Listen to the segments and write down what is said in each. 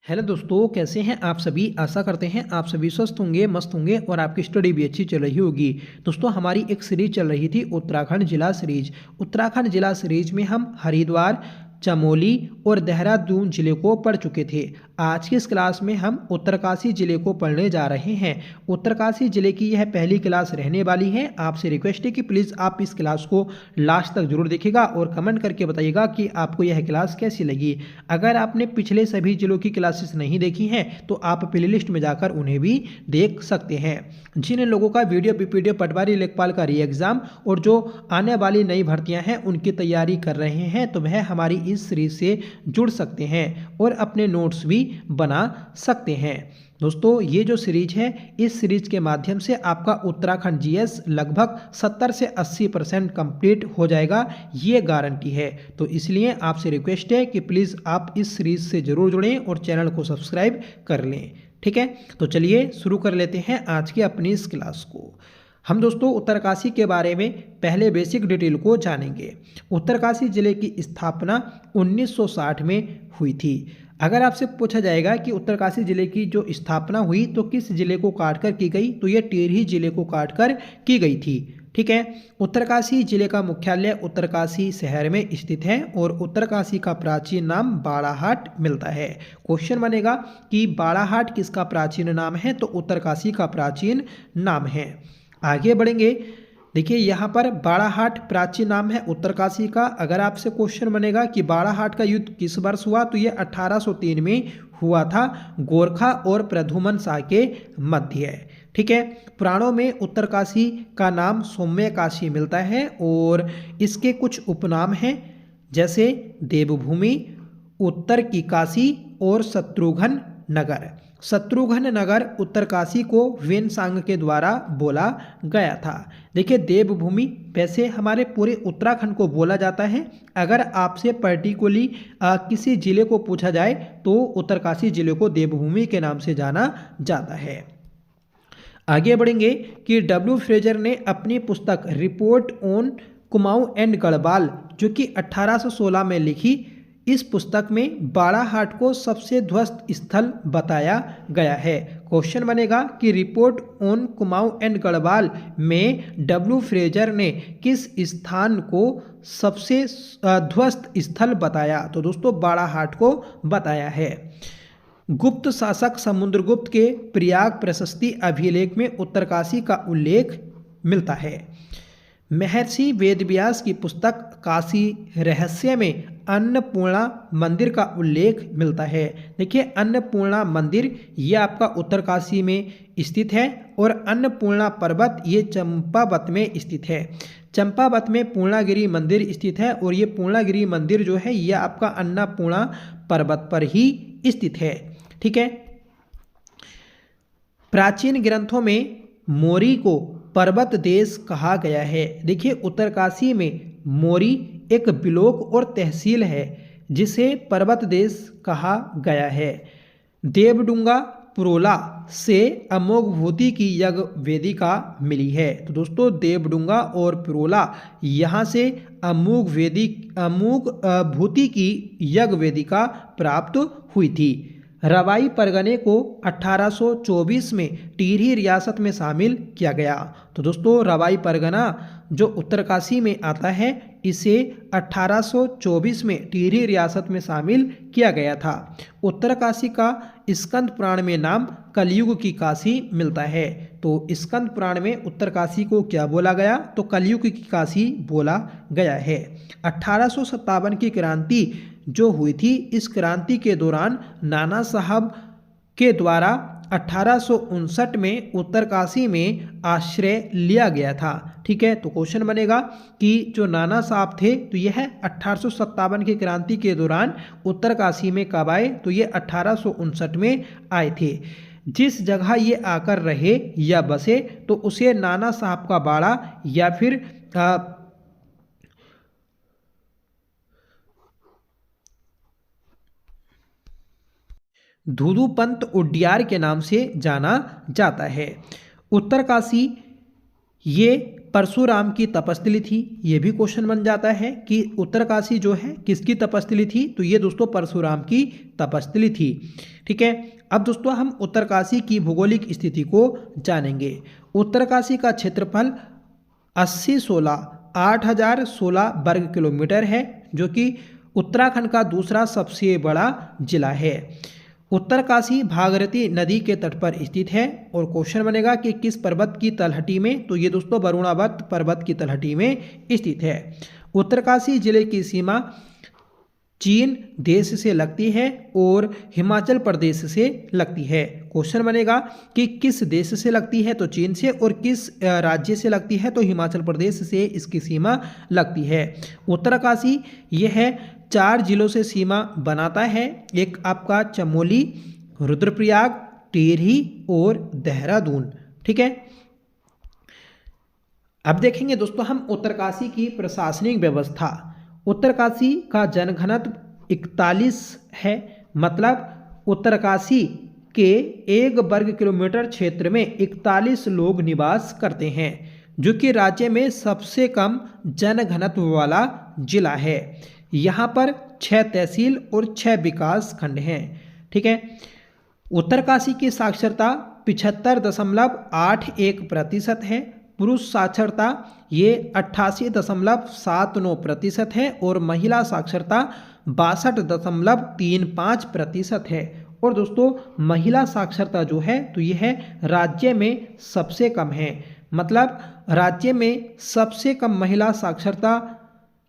Hello दोस्तों, कैसे हैं आप सभी। आशा करते हैं आप सभी स्वस्थ होंगे, मस्त होंगे और आपकी स्टडी भी अच्छी चल रही होगी। दोस्तों, हमारी एक सीरीज चल रही थी उत्तराखंड जिला सीरीज। उत्तराखंड जिला सीरीज में हम हरिद्वार, चमोली और देहरादून जिले को पढ़ चुके थे। आज की इस क्लास में हम उत्तरकाशी जिले को पढ़ने जा रहे हैं। उत्तरकाशी जिले की यह पहली क्लास रहने वाली है। आपसे रिक्वेस्ट है कि प्लीज़ आप इस क्लास को लास्ट तक जरूर देखिएगा और कमेंट करके बताइएगा कि आपको यह क्लास कैसी लगी। अगर आपने पिछले सभी जिलों की क्लासेस नहीं देखी हैं तो आप प्लेलिस्ट में जाकर उन्हें भी देख सकते हैं। जिन लोगों का वीडियो बीपीडीओ पटवारी लेखपाल का री एग्जाम और जो आने वाली नई भर्तियां हैं उनकी तैयारी कर रहे हैं तो वह हमारी इस सीरीज से जुड़ सकते हैं और अपने नोट्स भी बना सकते हैं। दोस्तों, ये जो सीरीज है, इस सीरीज के माध्यम से आपका उत्तराखंड जीएस लगभग 70 से 80% कंप्लीट हो जाएगा, ये गारंटी है। तो इसलिए आपसे रिक्वेस्ट है कि प्लीज़ आप इस सीरीज से ज़रूर जुड़ें और चैनल को सब्सक्राइब कर लें। ठीक है, तो चलिए शुरू कर लेते हैं आज की अपनी इस क्लास को। हम दोस्तों उत्तरकाशी के बारे में पहले बेसिक डिटेल को जानेंगे। उत्तरकाशी जिले की स्थापना 1960 में हुई थी। अगर आपसे पूछा जाएगा कि उत्तरकाशी जिले की जो स्थापना हुई तो किस जिले को काटकर की गई, तो ये टिहरी जिले को काटकर की गई थी। ठीक है, उत्तरकाशी जिले का मुख्यालय उत्तरकाशी शहर में स्थित है और उत्तरकाशी का प्राचीन नाम बाड़ाहाट मिलता है। क्वेश्चन बनेगा कि बाड़ाहाट किसका प्राचीन नाम है, तो उत्तरकाशी का प्राचीन नाम है। आगे बढ़ेंगे। देखिए, यहाँ पर बाड़ाहाट प्राचीन नाम है उत्तरकाशी का। अगर आपसे क्वेश्चन बनेगा कि बाड़ाहाट का युद्ध किस वर्ष हुआ, तो ये 1803 में हुआ था, गोरखा और प्रद्युमन शाह के मध्य। ठीक है, पुराणों में उत्तरकाशी का नाम सौम्य काशी मिलता है और इसके कुछ उपनाम हैं, जैसे देवभूमि, उत्तर की काशी और शत्रुघ्न नगर। शत्रुघ्न नगर उत्तरकाशी को वेनसांग के द्वारा बोला गया था। देखिए, देवभूमि वैसे हमारे पूरे उत्तराखंड को बोला जाता है। अगर आपसे पर्टिकुलरली किसी जिले को पूछा जाए तो उत्तरकाशी जिले को देवभूमि के नाम से जाना जाता है। आगे बढ़ेंगे कि डब्ल्यू फ्रेजर ने अपनी पुस्तक report on Kumaon and Garhwal, जो कि 1816 में लिखी, इस पुस्तक में बाड़ाहाट को सबसे ध्वस्त स्थल बताया गया है। क्वेश्चन बनेगा कि report on Kumaon and Garhwal में डब्ल्यू फ्रेजर ने किस स्थान को सबसे ध्वस्त स्थल बताया, तो दोस्तों बाड़ाहाट को बताया है। गुप्त शासक समुद्रगुप्त के प्रयाग प्रशस्ति अभिलेख में उत्तरकाशी का उल्लेख मिलता है। महर्षि वेदव्यास की पुस्तक काशी रहस्य में अन्नपूर्णा मंदिर का उल्लेख मिलता है। देखिए, अन्नपूर्णा मंदिर ये आपका उत्तरकाशी में स्थित है और अन्नपूर्णा पर्वत ये चंपावत में स्थित है। चंपावत में पूर्णागिरि मंदिर स्थित है और ये पूर्णागिरि मंदिर जो है ये आपका अन्नपूर्णा पर्वत पर ही स्थित है। ठीक है, प्राचीन ग्रंथों में मोरी को पर्वत देश कहा गया है। देखिए, उत्तरकाशी में मोरी एक ब्लॉक और तहसील है जिसे पर्वत देश कहा गया है। देवडुंगा पुरोला से अमोघ भूति की यज्ञ वेदिका मिली है। तो दोस्तों, देवडुंगा और पुरोला यहाँ से अमोघ भूति की यज्ञ वेदिका प्राप्त हुई थी। रवाई परगने को 1824 में टिहरी रियासत में शामिल किया गया। तो दोस्तों, रवाई परगना जो उत्तरकाशी में आता है इसे 1824 में टिहरी रियासत में शामिल किया गया था। उत्तरकाशी का स्कंद पुराण में नाम कलयुग की काशी मिलता है। तो स्कंद पुराण में उत्तरकाशी को क्या बोला गया, तो कलयुग की काशी बोला गया है। 1857 की क्रांति जो हुई थी, इस क्रांति के दौरान नाना साहब के द्वारा 1859 में उत्तरकाशी में आश्रय लिया गया था। ठीक है, तो क्वेश्चन बनेगा कि जो नाना साहब थे तो यह 1857 की क्रांति के दौरान उत्तरकाशी में कब आए, तो ये 1859 में आए थे। जिस जगह ये आकर रहे या बसे तो उसे नाना साहब का बाड़ा या फिर धूधूपंत उड्यार के नाम से जाना जाता है। उत्तरकाशी ये परशुराम की तपस्थली थी। ये भी क्वेश्चन बन जाता है कि उत्तरकाशी जो है किसकी तपस्थली थी, तो ये दोस्तों परशुराम की तपस्थली थी। ठीक है, अब दोस्तों हम उत्तरकाशी की भौगोलिक स्थिति को जानेंगे। उत्तरकाशी का क्षेत्रफल 8,16 वर्ग किलोमीटर है, जो कि उत्तराखंड का दूसरा सबसे बड़ा जिला है। उत्तरकाशी भागीरथी नदी के तट पर स्थित है। और क्वेश्चन बनेगा कि किस पर्वत की तलहटी में, तो ये दोस्तों वरुणावत पर्वत की तलहटी में स्थित है। उत्तरकाशी जिले की सीमा चीन देश से लगती है और हिमाचल प्रदेश से लगती है। क्वेश्चन बनेगा कि किस देश से लगती है, तो चीन से, और किस राज्य से लगती है, तो हिमाचल प्रदेश से इसकी सीमा लगती है। उत्तरकाशी यह 4 जिलों से सीमा बनाता है। एक आपका चमोली, रुद्रप्रयाग, टिहरी और देहरादून। ठीक है, अब देखेंगे दोस्तों हम उत्तरकाशी की प्रशासनिक व्यवस्था। उत्तरकाशी का जनघनत्व 41 है, मतलब उत्तरकाशी के 1 वर्ग किलोमीटर क्षेत्र में 41 लोग निवास करते हैं, जो कि राज्य में सबसे कम जनघनत्व वाला जिला है। यहाँ पर 6 तहसील और 6 विकास खंड हैं। ठीक है, उत्तरकाशी की साक्षरता 75.81% है। पुरुष साक्षरता ये 88.79% है और महिला साक्षरता 62.35% है। और दोस्तों महिला साक्षरता जो है तो यह राज्य में सबसे कम है, मतलब राज्य में सबसे कम महिला साक्षरता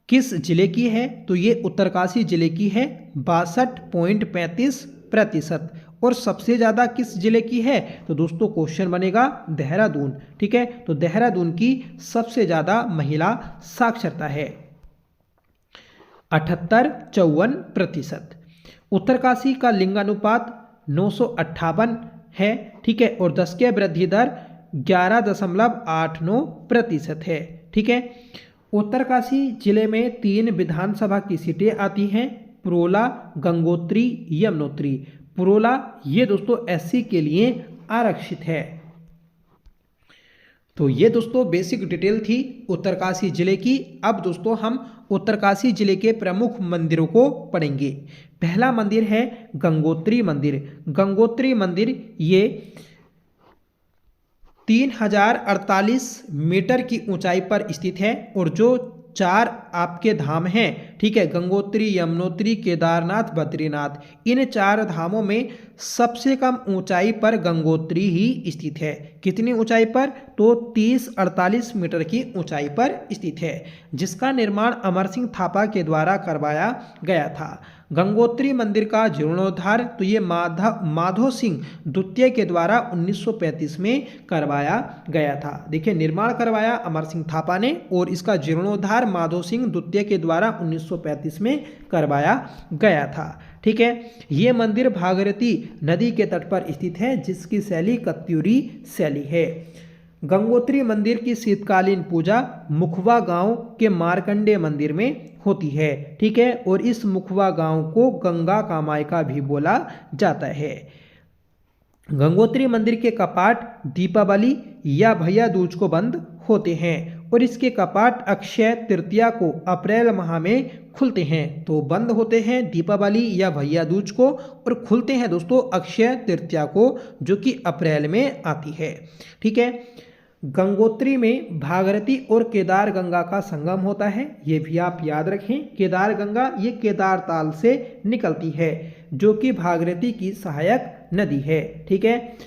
किस जिले की है, तो ये उत्तरकाशी जिले की है 62.35%। और सबसे ज़्यादा किस जिले की है, तो दोस्तों क्वेश्चन बनेगा देहरादून। ठीक है, तो देहरादून की सबसे ज़्यादा महिला साक्षरता है 78-54%। उत्तरकाशी का लिंगानुपात 958 है। ठीक है, और 10 के वृद्धि दर 11.89% है। ठीक है, उत्तरकाशी जिले में 3 विधानसभा की सीटें आती हैं, पुरोला, गंगोत्री, यमुनोत्री। पुरोला ये दोस्तों एससी के लिए आरक्षित है। तो ये दोस्तों बेसिक डिटेल थी उत्तरकाशी जिले की। अब दोस्तों हम उत्तरकाशी जिले के प्रमुख मंदिरों को पढ़ेंगे। पहला मंदिर है गंगोत्री मंदिर। गंगोत्री मंदिर ये 3048 मीटर की ऊंचाई पर स्थित है। और जो 4 आपके धाम हैं, ठीक है, गंगोत्री, यमुनोत्री, केदारनाथ, बद्रीनाथ, इन 4 धामों में सबसे कम ऊंचाई पर गंगोत्री ही स्थित है। कितनी ऊंचाई पर, तो 3048 मीटर की ऊंचाई पर स्थित है, जिसका निर्माण अमर सिंह थापा के द्वारा करवाया गया था। गंगोत्री मंदिर का जीर्णोद्धार तो ये माधो सिंह द्वितीय के द्वारा 1935 में करवाया गया था। देखिए, निर्माण करवाया अमर सिंह थापा ने और इसका जीर्णोद्धार माधो सिंह द्वितीय के द्वारा 1935 में करवाया गया था। ठीक है, ये मंदिर भागीरथी नदी के तट पर स्थित है, जिसकी शैली कत्यूरी शैली है। गंगोत्री मंदिर की शीतकालीन पूजा मुखवा गांव के मार्कंडेय मंदिर में होती है। ठीक है, और इस मुखवा गांव को गंगा कामायका भी बोला जाता है। गंगोत्री मंदिर के कपाट दीपावली या भैया दूज को बंद होते हैं और इसके कपाट अक्षय तृतीया को अप्रैल माह में खुलते हैं। तो बंद होते हैं दीपावली या भैया दूज को और खुलते हैं दोस्तों अक्षय तृतीया को, जो कि अप्रैल में आती है। ठीक है, गंगोत्री में भागीरथी और केदार गंगा का संगम होता है, ये भी आप याद रखें। केदार गंगा ये केदार ताल से निकलती है, जो कि भागीरथी की सहायक नदी है। ठीक है,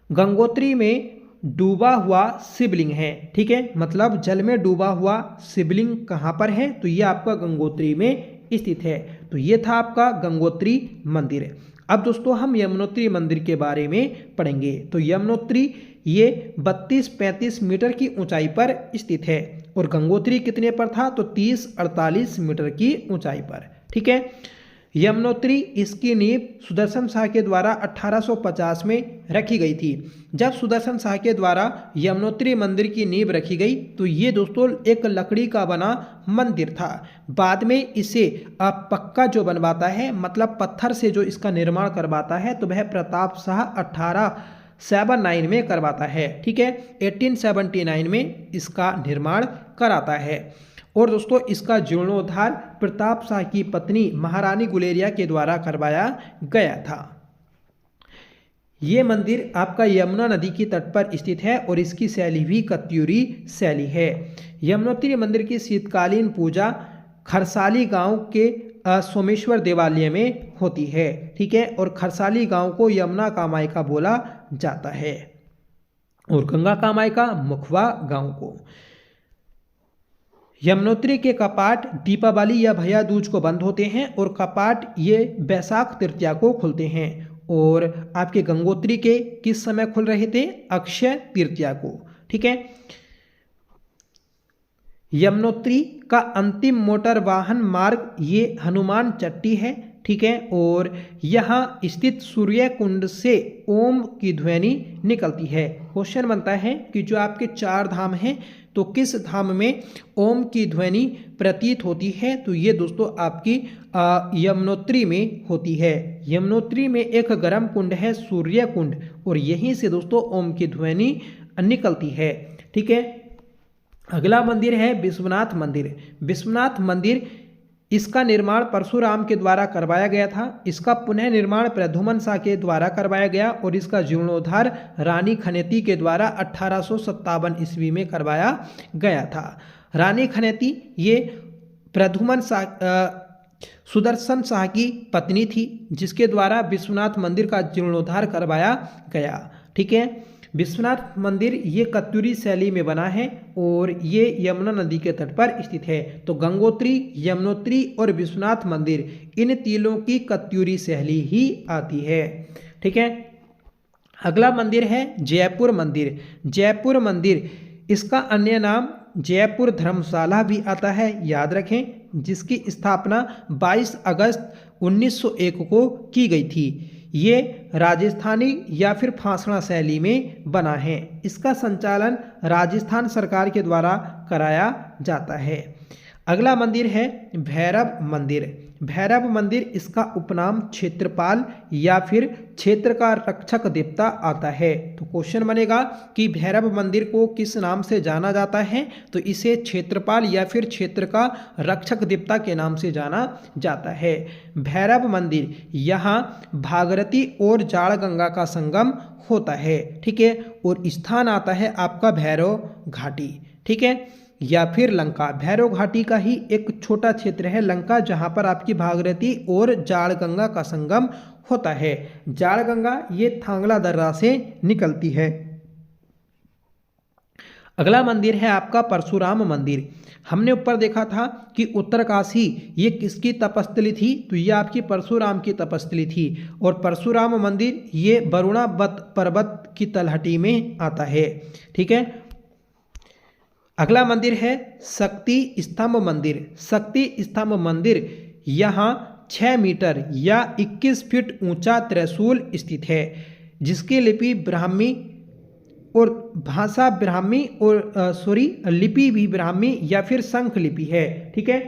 गंगोत्री में डूबा हुआ शिवलिंग है। ठीक है, मतलब जल में डूबा हुआ शिवलिंग कहाँ पर है, तो ये आपका गंगोत्री में स्थित है। तो ये था आपका गंगोत्री मंदिर। अब दोस्तों हम यमुनोत्री मंदिर के बारे में पढ़ेंगे। तो यमुनोत्री ये 32-35 मीटर की ऊंचाई पर स्थित है और गंगोत्री कितने पर था, तो 30-48 मीटर की ऊंचाई पर। ठीक है, यमुनोत्री इसकी नींव सुदर्शन शाह के द्वारा 1850 में रखी गई थी। जब सुदर्शन शाह के द्वारा यमुनोत्री मंदिर की नींव रखी गई तो ये दोस्तों एक लकड़ी का बना मंदिर था। बाद में इसे पक्का जो बनवाता है, मतलब पत्थर से जो इसका निर्माण करवाता है, तो वह प्रताप शाह 1879 में करवाता है। ठीक है, 1879 में इसका निर्माण कराता है। और दोस्तों इसका जीर्णोद्धार प्रताप शाह की पत्नी महारानी गुलेरिया के द्वारा करवाया गया था। ये मंदिर आपका यमुना नदी की तट पर स्थित है और इसकी शैली भी कत्यूरी शैली है। यमुनोत्री मंदिर की शीतकालीन पूजा खरसाली गांव के सोमेश्वर देवालय में होती है। ठीक है, और खरसाली गांव को यमुना कामायका बोला जाता है और गंगा कामायका मुखवा गांव को। यमुनोत्री के कपाट दीपावली या भैया दूज को बंद होते हैं और कपाट ये बैसाख तृतीया को खुलते हैं। और आपके गंगोत्री के किस समय खुल रहे थे? अक्षय तृतीया को। ठीक है, यमुनोत्री का अंतिम मोटर वाहन मार्ग ये हनुमान चट्टी है। ठीक है, और यहाँ स्थित सूर्य कुंड से ओम की ध्वनि निकलती है। क्वेश्चन बनता है कि जो आपके 4 धाम हैं तो किस धाम में ओम की ध्वनि प्रतीत होती है? तो ये दोस्तों आपकी यमुनोत्री में होती है। यमुनोत्री में एक गर्म कुंड है सूर्य कुंड और यहीं से दोस्तों ओम की ध्वनि निकलती है। ठीक है, अगला मंदिर है विश्वनाथ मंदिर। विश्वनाथ मंदिर इसका निर्माण परशुराम के द्वारा करवाया गया था। इसका पुनः निर्माण प्रद्युम्न शाह के द्वारा करवाया गया और इसका जीर्णोद्धार रानी खनेती के द्वारा 1857 ईस्वी में करवाया गया था। रानी खनेती ये प्रद्युम्न शाह सुदर्शन शाह की पत्नी थी जिसके द्वारा विश्वनाथ मंदिर का जीर्णोद्धार करवाया गया। ठीक है, विश्वनाथ मंदिर ये कत्यूरी शैली में बना है और ये यमुना नदी के तट पर स्थित है। तो गंगोत्री, यमुनोत्री और विश्वनाथ मंदिर इन तीनों की कत्यूरी शैली ही आती है। ठीक है, अगला मंदिर है जयपुर मंदिर। जयपुर मंदिर इसका अन्य नाम जयपुर धर्मशाला भी आता है, याद रखें, जिसकी स्थापना 22 अगस्त 1901 को की गई थी। ये राजस्थानी या फिर फांसड़ा शैली में बना है। इसका संचालन राजस्थान सरकार के द्वारा कराया जाता है। अगला मंदिर है भैरव मंदिर। भैरव मंदिर इसका उपनाम क्षेत्रपाल या फिर क्षेत्र का रक्षक देवता आता है। तो क्वेश्चन बनेगा कि भैरव मंदिर को किस नाम से जाना जाता है? तो इसे क्षेत्रपाल या फिर क्षेत्र का रक्षक देवता के नाम से जाना जाता है। भैरव मंदिर यहाँ भागीरथी और जाड़ गंगा का संगम होता है। ठीक है, और स्थान आता है आपका भैरव घाटी। ठीक है, या फिर लंका। भैरव घाटी का ही एक छोटा क्षेत्र है लंका, जहां पर आपकी भागीरथी और जाड़ गंगा का संगम होता है। जाड़ गंगा ये थांगला दर्रा से निकलती है। अगला मंदिर है आपका परशुराम मंदिर। हमने ऊपर देखा था कि उत्तरकाशी ये किसकी तपस्थली थी? तो ये आपकी परशुराम की तपस्थली थी। और परशुराम मंदिर ये वरुणा पर्वत की तलहटी में आता है। ठीक है, अगला मंदिर है शक्ति स्तंभ मंदिर। शक्ति स्तंभ मंदिर यहाँ 6 मीटर या 21 फीट ऊंचा त्रिशूल स्थित है, जिसकी लिपि ब्राह्मी और भाषा ब्राह्मी और लिपि भी ब्राह्मी या फिर शंख लिपि है। ठीक है,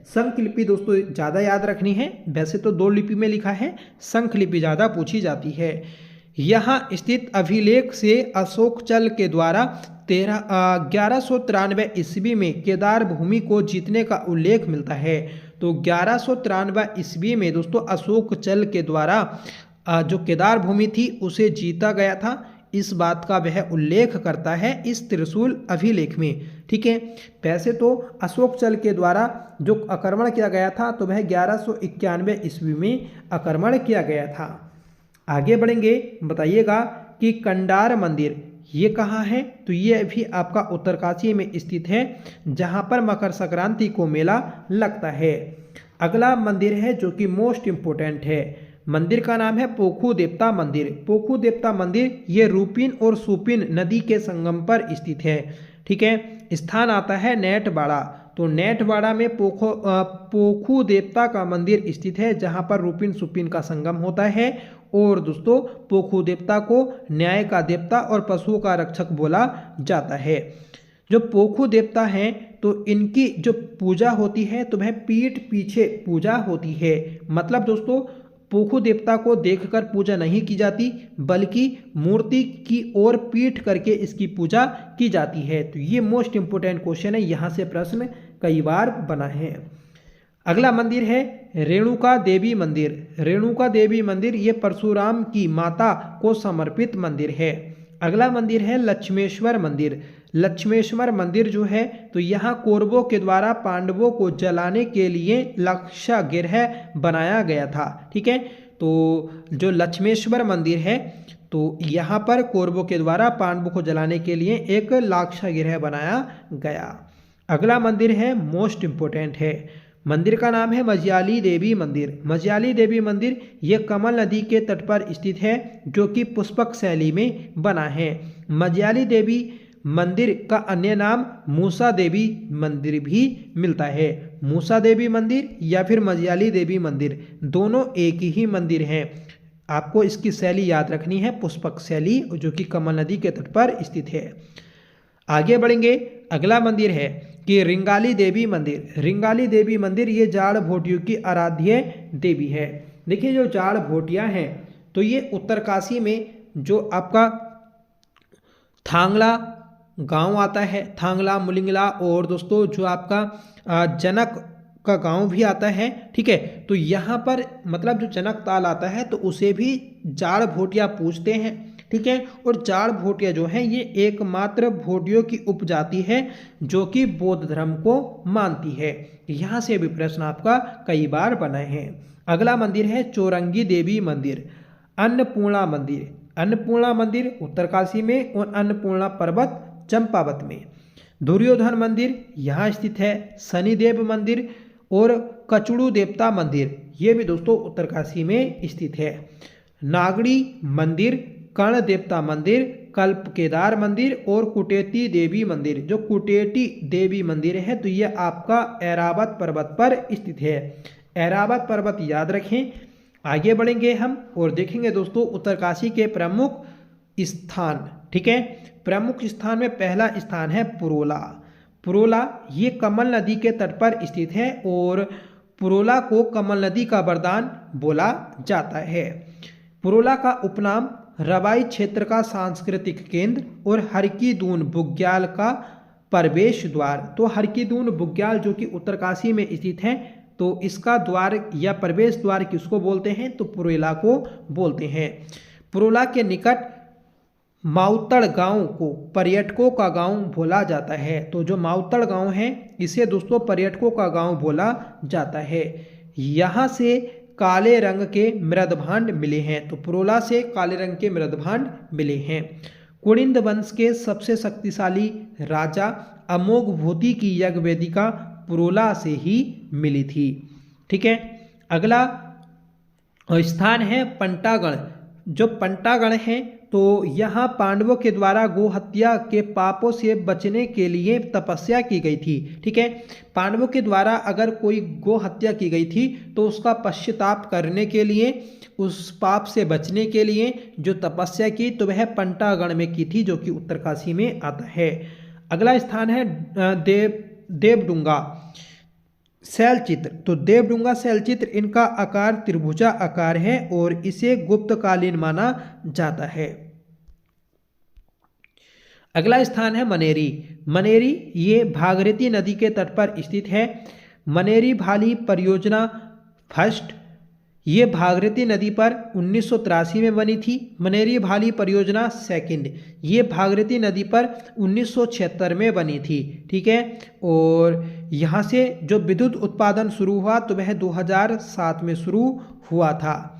शंख लिपि दोस्तों ज़्यादा याद रखनी है। वैसे तो 2 लिपि में लिखा है, शंख लिपि ज़्यादा पूछी जाती है। यहाँ स्थित अभिलेख से अशोक चल के द्वारा 1193 ईस्वी में केदार भूमि को जीतने का उल्लेख मिलता है। तो 1193 ईस्वी में दोस्तों अशोक चल के द्वारा जो केदार भूमि थी उसे जीता गया था। इस बात का वह उल्लेख करता है इस त्रिशूल अभिलेख में। ठीक है, वैसे तो अशोक चल के द्वारा जो आक्रमण किया गया था तो वह 1191 ईस्वी में आक्रमण किया गया था। आगे बढ़ेंगे, बताइएगा कि कंडार मंदिर ये कहाँ है? तो ये भी आपका उत्तरकाशी में स्थित है, जहाँ पर मकर संक्रांति को मेला लगता है। अगला मंदिर है जो कि मोस्ट इम्पोर्टेंट है। मंदिर का नाम है पोखू देवता मंदिर। पोखू देवता मंदिर ये रूपिन और सुपिन नदी के संगम पर स्थित है। ठीक है, स्थान आता है नेटवाड़ा। तो नेटवाड़ा में पोखू देवता का मंदिर स्थित है, जहाँ पर रूपिन सुपिन का संगम होता है। और दोस्तों पोखू देवता को न्याय का देवता और पशुओं का रक्षक बोला जाता है। जो पोखू देवता हैं तो इनकी जो पूजा होती है तो वह पीठ पीछे पूजा होती है। मतलब दोस्तों पोखु देवता को देखकर पूजा नहीं की जाती, बल्कि मूर्ति की ओर पीठ करके इसकी पूजा की जाती है। तो ये मोस्ट इंपोर्टेंट क्वेश्चन है, यहाँ से प्रश्न कई बार बना है। अगला मंदिर है रेणुका देवी मंदिर। रेणुका देवी मंदिर ये परशुराम की माता को समर्पित मंदिर है। अगला मंदिर है लक्ष्मेश्वर मंदिर। लक्ष्मेश्वर मंदिर जो है तो यहाँ कौरवों के द्वारा पांडवों को जलाने के लिए लाक्षागृह बनाया गया था। ठीक है, तो जो लक्ष्मेश्वर मंदिर है तो यहाँ पर कौरवों के द्वारा पांडवों को जलाने के लिए एक लाक्षागृह बनाया गया। अगला मंदिर है मोस्ट इंपोर्टेंट है, मंदिर का नाम है मझयाली देवी मंदिर। मझयाली देवी मंदिर ये कमल नदी के तट पर स्थित है, जो कि पुष्पक शैली में बना है। मझयाली देवी मंदिर का अन्य नाम मूसा देवी मंदिर भी मिलता है। मूसा देवी मंदिर या फिर मझयाली देवी मंदिर दोनों एक ही मंदिर हैं। आपको इसकी शैली याद रखनी है, पुष्पक शैली, जो कि कमल नदी के तट पर स्थित है। आगे बढ़ेंगे, अगला मंदिर है कि रिंगाली देवी मंदिर। रिंगाली देवी मंदिर ये जाड़ भोटियों की आराध्य देवी है। देखिए जो जाड़ भोटियाँ हैं तो ये उत्तरकाशी में जो आपका थांगला गांव आता है, थांगला मुलिंगला, और दोस्तों जो आपका जनक का गांव भी आता है। ठीक है, तो यहाँ पर मतलब जो जनक ताल आता है तो उसे भी जाड़ भोटिया पूजते हैं। ठीक है, और जाड़ भोटिया जो है ये एकमात्र भोटियों की उपजाति है जो कि बौद्ध धर्म को मानती है। यहाँ से भी प्रश्न आपका कई बार बना है। अगला मंदिर है चौरंगी देवी मंदिर। अन्नपूर्णा मंदिर। अन्नपूर्णा मंदिर उत्तरकाशी में और अन्नपूर्णा पर्वत चंपावत में। दुर्योधन मंदिर यहाँ स्थित है। शनिदेव मंदिर और कचड़ू देवता मंदिर ये भी दोस्तों उत्तरकाशी में स्थित है। नागड़ी मंदिर, कर्ण देवता मंदिर, कल्प केदार मंदिर और कुटेती देवी मंदिर। जो कुटेटी देवी मंदिर है तो ये आपका ऐरावत पर्वत पर स्थित है। ऐरावत पर्वत याद रखें। आगे बढ़ेंगे हम और देखेंगे दोस्तों उत्तरकाशी के प्रमुख स्थान। ठीक है, प्रमुख स्थान में पहला स्थान है पुरोला। पुरोला ये कमल नदी के तट पर स्थित है और पुरोला को कमल नदी का वरदान बोला जाता है। पुरोला का उपनाम रवाई क्षेत्र का सांस्कृतिक केंद्र और हरकी-दून बुग्याल का प्रवेश द्वार। तो हरकी-दून बुग्याल जो कि उत्तरकाशी में स्थित है तो इसका द्वार या प्रवेश द्वार किसको बोलते हैं, तो पुरोला को बोलते हैं। पुरोला के निकट माउतड़ गांव को पर्यटकों का गांव बोला जाता है। तो जो माउतड़ गांव है इसे दोस्तों पर्यटकों का गांव बोला जाता है। यहाँ से काले रंग के मृदभांड मिले हैं। तो पुरोला से काले रंग के मृदभांड मिले हैं। कुड़िंद वंश के सबसे शक्तिशाली राजा अमोघ भूति की यज्ञ वेदिका पुरोला से ही मिली थी। ठीक है, अगला स्थान है पंटागढ़। जो पंटागढ़ है तो यहाँ पांडवों के द्वारा गो हत्या के पापों से बचने के लिए तपस्या की गई थी। ठीक है, पांडवों के द्वारा अगर कोई गो हत्या की गई थी तो उसका पश्चाताप करने के लिए, उस पाप से बचने के लिए जो तपस्या की तो वह पंटागढ़ में की थी, जो कि उत्तरकाशी में आता है। अगला स्थान है देवडुंगा शैलचित्र। तो देवडुंगा शैलचित्र इनका आकार त्रिभुजा आकार है और इसे गुप्तकालीन माना जाता है। अगला स्थान है मनेरी। मनेरी ये भागीरथी नदी के तट पर स्थित है। मनेरी भाली परियोजना फर्स्ट ये भागीरथी नदी पर 1983 में बनी थी। मनेरी भाली परियोजना सेकंड ये भागीरथी नदी पर 1976 में बनी थी। ठीक है, और यहाँ से जो विद्युत उत्पादन शुरू हुआ तो वह 2007 में शुरू हुआ था।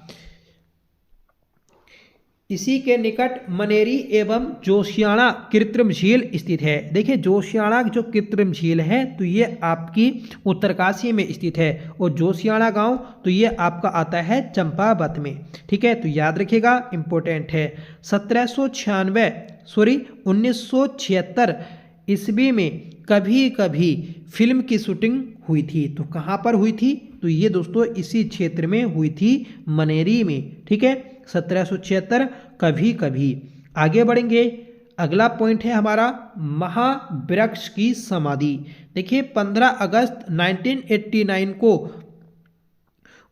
इसी के निकट मनेरी एवं जोशियाड़ा कृत्रिम झील स्थित है। देखिए जोशियाड़ा जो कृत्रिम झील है तो ये आपकी उत्तरकाशी में स्थित है और जोशियाड़ा गांव तो ये आपका आता है चंपावत में। ठीक है, तो याद रखिएगा, इंपॉर्टेंट है। 1976 ईस्वी में कभी कभी फिल्म की शूटिंग हुई थी। तो कहाँ पर हुई थी, तो ये दोस्तों इसी क्षेत्र में हुई थी, मनेरी में। ठीक है, 1776 कभी कभी। आगे बढ़ेंगे, अगला पॉइंट है हमारा महावृक्ष की समाधि। देखिए 15 अगस्त 1989 को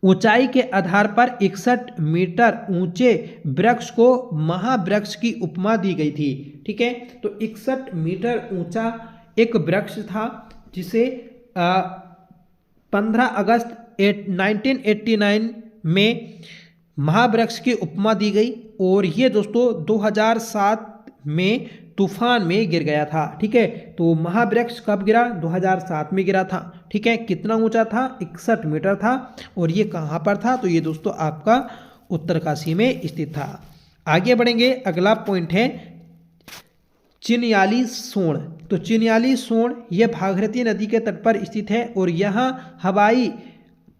ऊंचाई के आधार पर 61 मीटर ऊंचे वृक्ष को महावृक्ष की उपमा दी गई थी। ठीक है, तो 61 मीटर ऊंचा एक वृक्ष था जिसे 15 अगस्त 1989 में महावृक्ष की उपमा दी गई और ये दोस्तों 2007 में तूफान में गिर गया था। ठीक है, तो महावृक्ष कब गिरा? 2007 में गिरा था। ठीक है, कितना ऊंचा था? 61 मीटर था और ये कहाँ पर था? तो ये दोस्तों आपका उत्तरकाशी में स्थित था। आगे बढ़ेंगे, अगला पॉइंट है चिन्याली सोन। तो चिन्याली सोन यह भागीरथी नदी के तट पर स्थित है और यहाँ हवाई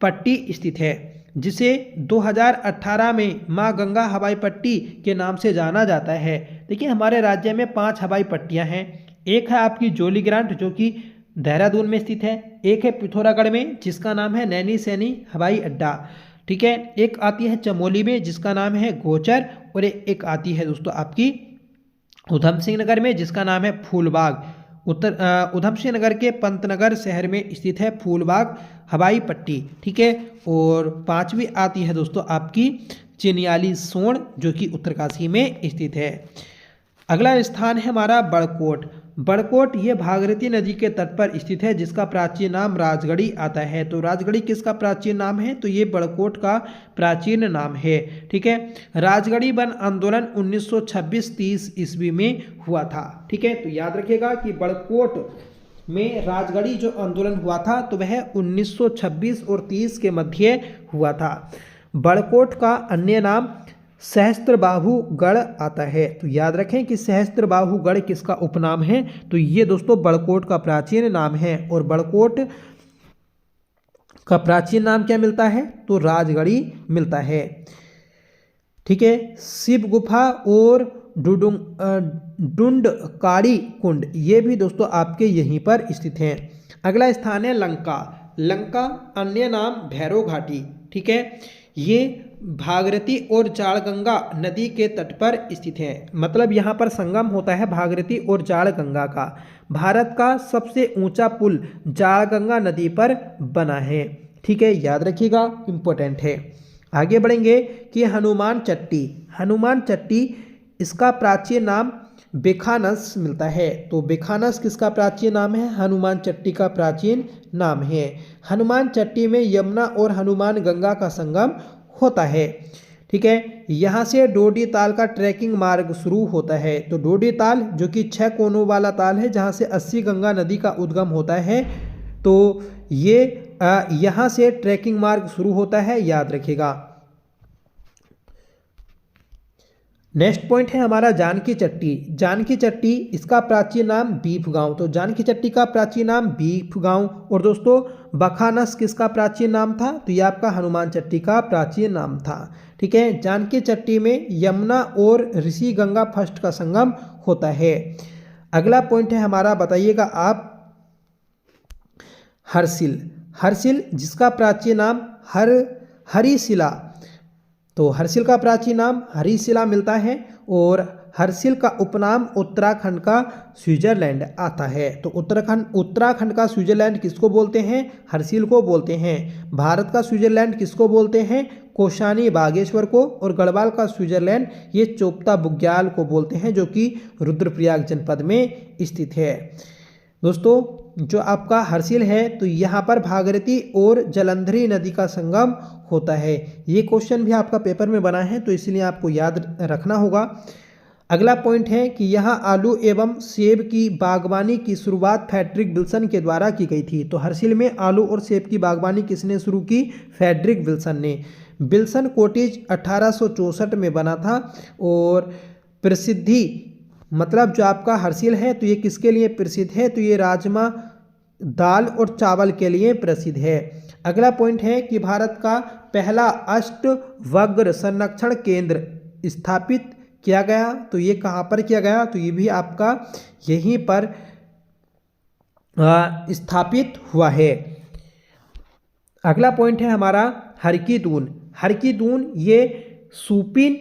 पट्टी स्थित है जिसे 2018 में मां गंगा हवाई पट्टी के नाम से जाना जाता है। देखिए हमारे राज्य में 5 हवाई पट्टियां हैं। एक है आपकी जोलीग्रांट जो कि देहरादून में स्थित है, एक है पिथौरागढ़ में जिसका नाम है नैनी सैनी हवाई अड्डा। ठीक है, एक आती है चमोली में जिसका नाम है गोचर और एक आती है दोस्तों आपकी उधम सिंह नगर में जिसका नाम है फूलबाग। उधम सिंह नगर के पंतनगर शहर में स्थित है फूलबाग हवाई पट्टी। ठीक है, और 5वीं आती है दोस्तों आपकी चिन्याली सोन जो कि उत्तरकाशी में स्थित है। अगला स्थान है हमारा बड़कोट। बड़कोट ये भागीरथी नदी के तट पर स्थित है जिसका प्राचीन नाम राजगढ़ी आता है। तो राजगढ़ी किसका प्राचीन नाम है? तो ये बड़कोट का प्राचीन नाम है। ठीक है, राजगढ़ी वन आंदोलन 1926-30 ईस्वी में हुआ था। ठीक है, तो याद रखिएगा कि बड़कोट में राजगढ़ी जो आंदोलन हुआ था तो वह 1926 और 30 के मध्य हुआ था। बड़कोट का अन्य नाम सहस्त्रबाहुगढ़ आता है। तो याद रखें कि सहस्त्रबाहुगढ़ किसका उपनाम है? तो ये दोस्तों बड़कोट का प्राचीन नाम है और बड़कोट का प्राचीन नाम क्या मिलता है? तो राजगढ़ी मिलता है। ठीक है, शिव गुफा और डुंडकारी कुंड ये भी दोस्तों आपके यहीं पर स्थित हैं। अगला स्थान है लंका। लंका अन्य नाम भैरव घाटी। ठीक है, ये भागीरथी और जाड़गंगा नदी के तट पर स्थित है। मतलब यहाँ पर संगम होता है भागीरथी और जाड़गंगा का। भारत का सबसे ऊंचा पुल जाड़गंगा नदी पर बना है। ठीक है, याद रखिएगा, इंपॉर्टेंट है। आगे बढ़ेंगे कि हनुमान चट्टी। हनुमान चट्टी इसका प्राचीन नाम बेखानस मिलता है। तो बेखानस किसका प्राचीन नाम है? हनुमान चट्टी का प्राचीन नाम है। हनुमान चट्टी में यमुना और हनुमान गंगा का संगम होता है। ठीक है, यहाँ से डोडी ताल का ट्रैकिंग मार्ग शुरू होता है। तो डोडी ताल जो कि 6 कोनों वाला ताल है जहाँ से 80 गंगा नदी का उद्गम होता है। तो ये यहाँ से ट्रैकिंग मार्ग शुरू होता है, याद रखिएगा। नेक्स्ट पॉइंट है हमारा जानकी चट्टी। जानकी चट्टी इसका प्राचीन नाम बीफ गांव। तो जानकी चट्टी का प्राचीन नाम बीफ गांव। और दोस्तों बखानस किसका प्राचीन नाम था? तो ये आपका हनुमान चट्टी का प्राचीन नाम था। ठीक है, जानकी चट्टी में यमुना और ऋषि गंगा फर्स्ट का संगम होता है। अगला पॉइंट है हमारा, बताइएगा आप, हरसिल। हरसिल जिसका प्राचीन नाम हरिशिला। तो हरसिल का प्राचीन नाम हरिशिला मिलता है और हरसिल का उपनाम उत्तराखंड का स्विट्जरलैंड आता है। तो उत्तराखंड का स्विट्जरलैंड किसको बोलते हैं? हरसिल को बोलते हैं। भारत का स्विट्जरलैंड किसको बोलते हैं? कौशानी बागेश्वर को। और गढ़वाल का स्विट्जरलैंड ये चोपता बुग्याल को बोलते हैं जो कि रुद्रप्रयाग जनपद में स्थित है। दोस्तों जो आपका हरसिल है तो यहाँ पर भागीरथी और जलंधरी नदी का संगम होता है। ये क्वेश्चन भी आपका पेपर में बना है तो इसलिए आपको याद रखना होगा। अगला पॉइंट है कि यहाँ आलू एवं सेब की बागवानी की शुरुआत फ्रेडरिक विल्सन के द्वारा की गई थी। तो हरसिल में आलू और सेब की बागवानी किसने शुरू की? फ्रेडरिक विल्सन ने। विल्सन कॉटेज 1864 में बना था और प्रसिद्धि मतलब जो आपका हरसिल है तो ये किसके लिए प्रसिद्ध है? तो ये राजमा दाल और चावल के लिए प्रसिद्ध है। अगला पॉइंट है कि भारत का पहला अष्टवक्र संरक्षण केंद्र स्थापित किया गया। तो ये कहाँ पर किया गया? तो ये भी आपका यहीं पर स्थापित हुआ है। अगला पॉइंट है हमारा हरकी दून। हरकी दून ये सुपिन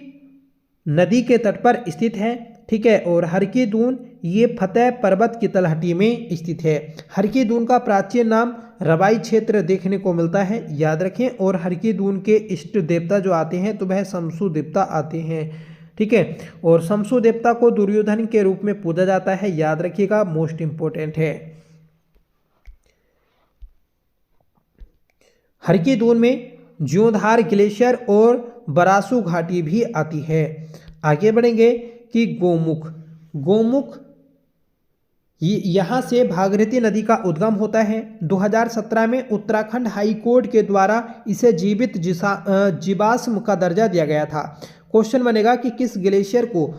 नदी के तट पर स्थित है। ठीक है, और हरकी दून ये फतेह पर्वत की तलहटी में स्थित है। हरकी दून का प्राचीन नाम रवाई क्षेत्र देखने को मिलता है, याद रखें। और हरकी दून के इष्ट देवता जो आते हैं तो वह शमसु देवता आते हैं, ठीक है। और शमसु देवता को दुर्योधन के रूप में पूजा जाता है, याद रखिएगा, मोस्ट इंपोर्टेंट है। हरकी दून में ज्योंधार ग्लेशियर और बरासु घाटी भी आती है। आगे बढ़ेंगे कि गोमुख यहाँ से भागीरथी नदी का उद्गम होता है। 2017 में उत्तराखंड हाई कोर्ट के द्वारा इसे जीवित जीवाश्म का दर्जा दिया गया था। क्वेश्चन बनेगा कि किस ग्लेशियर को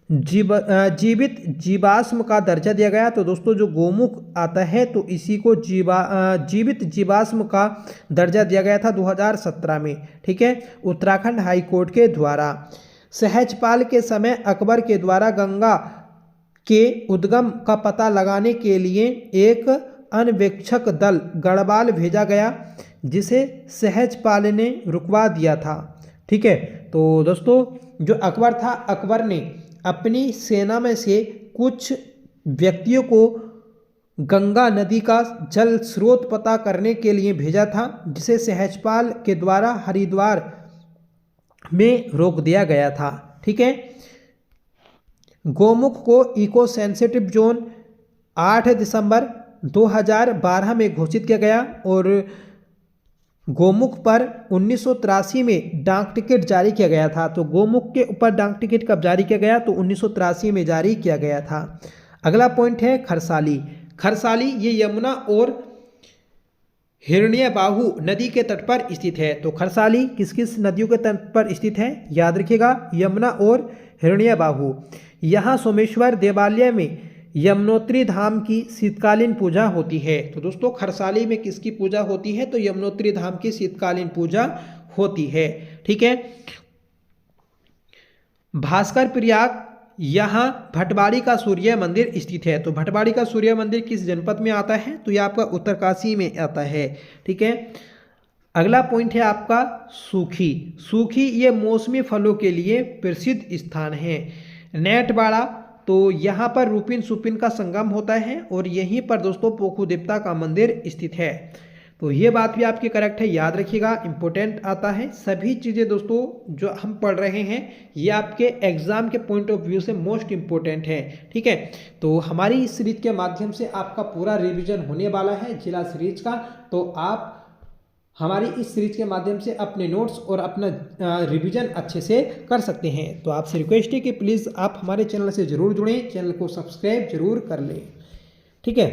जीवित जीवाश्म का दर्जा दिया गया। तो दोस्तों जो गोमुख आता है तो इसी को जीवित जीवाश्म का दर्जा दिया गया था 2017 में, ठीक है, उत्तराखंड हाई कोर्ट के द्वारा। सहजपाल के समय अकबर के द्वारा गंगा के उद्गम का पता लगाने के लिए एक अन्वेक्षक दल गढ़वाल भेजा गया, जिसे सहजपाल ने रुकवा दिया था, ठीक है। तो दोस्तों जो अकबर था, अकबर ने अपनी सेना में से कुछ व्यक्तियों को गंगा नदी का जल स्रोत पता करने के लिए भेजा था, जिसे सहजपाल के द्वारा हरिद्वार में रोक दिया गया था, ठीक है। गोमुख को इको सेंसिटिव जोन 8 दिसंबर 2012 में घोषित किया गया और गोमुख पर 1983 में डाक टिकट जारी किया गया था। तो गोमुख के ऊपर डाक टिकट कब जारी किया गया, तो 1983 में जारी किया गया था। अगला पॉइंट है खरसाली ये यमुना और हिरण्यबाहु नदी के तट पर स्थित है। तो खरसाली किस किस नदियों के तट पर स्थित है, याद रखिएगा, यमुना और हिरण्यबाहु। यहाँ सोमेश्वर देवालय में यमुनोत्री धाम की शीतकालीन पूजा होती है। तो दोस्तों खरसाली में किसकी पूजा होती है, तो यमुनोत्री धाम की शीतकालीन पूजा होती है, ठीक है। भास्कर प्रयाग यहाँ भटवाड़ी का सूर्य मंदिर स्थित है। तो भटवाड़ी का सूर्य मंदिर किस जनपद में आता है, तो यह आपका उत्तरकाशी में आता है, ठीक है। अगला पॉइंट है आपका सूखी ये मौसमी फलों के लिए प्रसिद्ध स्थान है। नेटवाड़ा, तो यहाँ पर रूपिन सुपिन का संगम होता है और यहीं पर दोस्तों पोखू देवता का मंदिर स्थित है। तो ये बात भी आपकी करेक्ट है, याद रखिएगा, इंपॉर्टेंट आता है। सभी चीज़ें दोस्तों जो हम पढ़ रहे हैं ये आपके एग्जाम के पॉइंट ऑफ व्यू से मोस्ट इंपॉर्टेंट है, ठीक है। तो हमारी इस सीरीज के माध्यम से आपका पूरा रिवीजन होने वाला है जिला सीरीज का। तो आप हमारी इस सीरीज के माध्यम से अपने नोट्स और अपना रिवीजन अच्छे से कर सकते हैं। तो आपसे रिक्वेस्ट है कि प्लीज़ आप हमारे चैनल से ज़रूर जुड़ें, चैनल को सब्सक्राइब जरूर कर लें, ठीक है।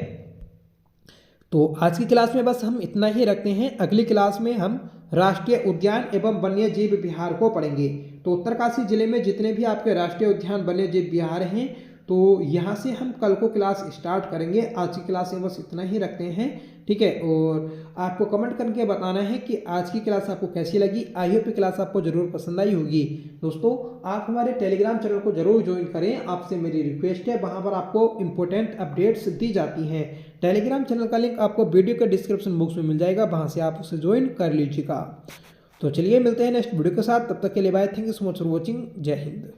तो आज की क्लास में बस हम इतना ही रखते हैं। अगली क्लास में हम राष्ट्रीय उद्यान एवं वन्य जीव विहार को पढ़ेंगे। तो उत्तरकाशी जिले में जितने भी आपके राष्ट्रीय उद्यान वन्य जीव विहार हैं, तो यहाँ से हम कल को क्लास स्टार्ट करेंगे। आज की क्लास में बस इतना ही रखते हैं, ठीक है। और आपको कमेंट करके बताना है कि आज की क्लास आपको कैसी लगी। आई होप क्लास आपको जरूर पसंद आई होगी। दोस्तों आप हमारे टेलीग्राम चैनल को जरूर ज्वाइन करें, आपसे मेरी रिक्वेस्ट है। वहाँ पर आपको इंपॉर्टेंट अपडेट्स दी जाती हैं। टेलीग्राम चैनल का लिंक आपको वीडियो के डिस्क्रिप्शन बॉक्स में मिल जाएगा, वहाँ से आप उसे ज्वाइन कर लीजिएगा। तो चलिए मिलते हैं नेक्स्ट वीडियो के साथ, तब तक के लिए bye, thank you so much for watching, जय हिंद।